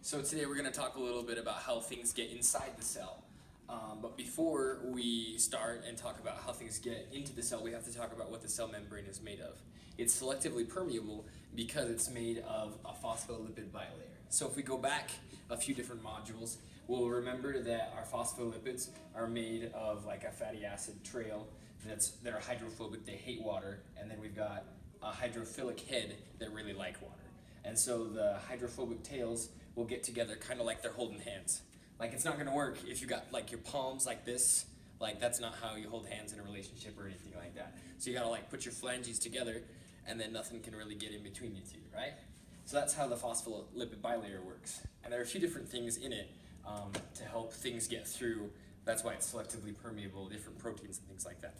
So today we're going to talk a little bit about how things get inside the cell. But before we start and talk about how things get into the cell, we have to talk about what the cell membrane is made of. It's selectively permeable because it's made of a phospholipid bilayer. So if we go back a few different modules, we'll remember that our phospholipids are made of like a fatty acid trail that are hydrophobic, they hate water, and then we've got a hydrophilic head that really like water. And so the hydrophobic tails will get together kind of like they're holding hands. Like it's not going to work if you got like your palms like this. Like that's not how you hold hands in a relationship or anything like that. So you got to like put your phalanges together and then nothing can really get in between you two, right? So that's how the phospholipid bilayer works. And there are a few different things in it to help things get through. That's why it's selectively permeable, different proteins and things like that.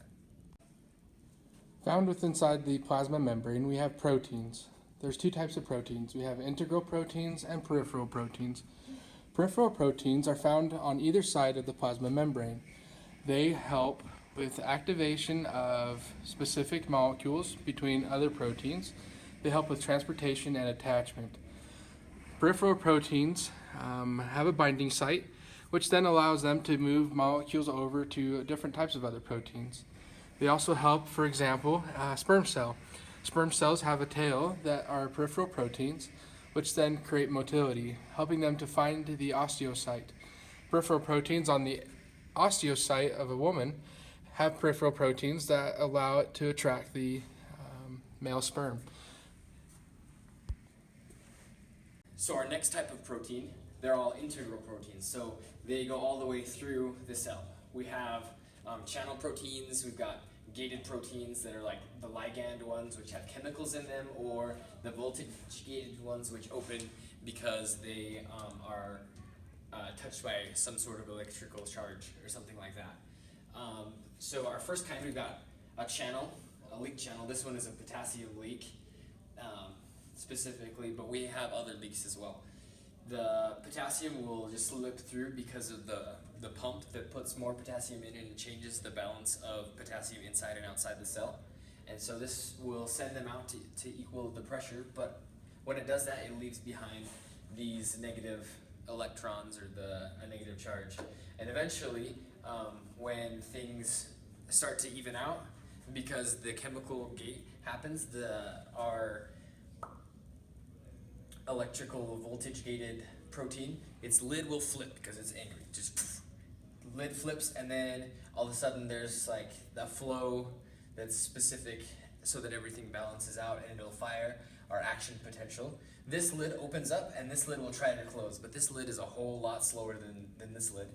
Found within inside the plasma membrane, we have proteins. There's two types of proteins. We have integral proteins and peripheral proteins. Peripheral proteins are found on either side of the plasma membrane. They help with activation of specific molecules between other proteins. They help with transportation and attachment. Peripheral proteins have a binding site, which then allows them to move molecules over to different types of other proteins. They also help, for example, sperm cell. Sperm cells have a tail that are peripheral proteins, which then create motility, helping them to find the osteocyte. Peripheral proteins on the osteocyte of a woman have peripheral proteins that allow it to attract the male sperm. So our next type of protein, they're all integral proteins. So they go all the way through the cell. We have channel proteins, we've got gated proteins that are like the ligand ones which have chemicals in them, or the voltage gated ones which open because they are touched by some sort of electrical charge or something like that. So our first kind, we've got a channel, a leak channel. This one is a potassium leak specifically, but we have other leaks as well. The potassium will just slip through because of the pump that puts more potassium in and changes the balance of potassium inside and outside the cell. And so this will send them out to equal the pressure, but when it does that, it leaves behind these negative electrons or a negative charge. And eventually, when things start to even out, because the chemical gate happens, our electrical voltage gated protein, its lid will flip because it's angry. Just poof, lid flips, and then all of a sudden there's like the flow that's specific so that everything balances out, and it'll fire our action potential. This lid opens up and this lid will try to close, but this lid is a whole lot slower than this lid.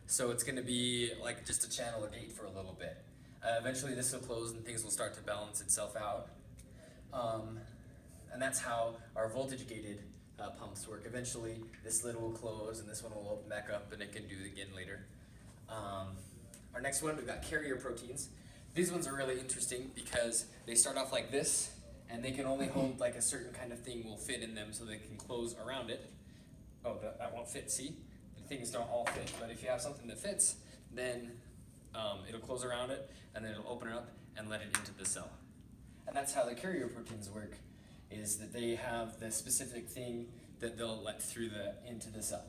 So it's going to be like just a channel or gate for a little bit. Eventually this will close and things will start to balance itself out. And that's how our voltage gated pumps work. Eventually this lid will close and this one will open back up and it can do it again later. Our next one, we've got carrier proteins. These ones are really interesting because they start off like this and they can only hold like a certain kind of thing will fit in them, so they can close around it. Oh, that won't fit, see? The things don't all fit, but if you have something that fits, then it'll close around it and then it'll open it up and let it into the cell. And that's how the carrier proteins work, is that they have the specific thing that they'll let through into the cell.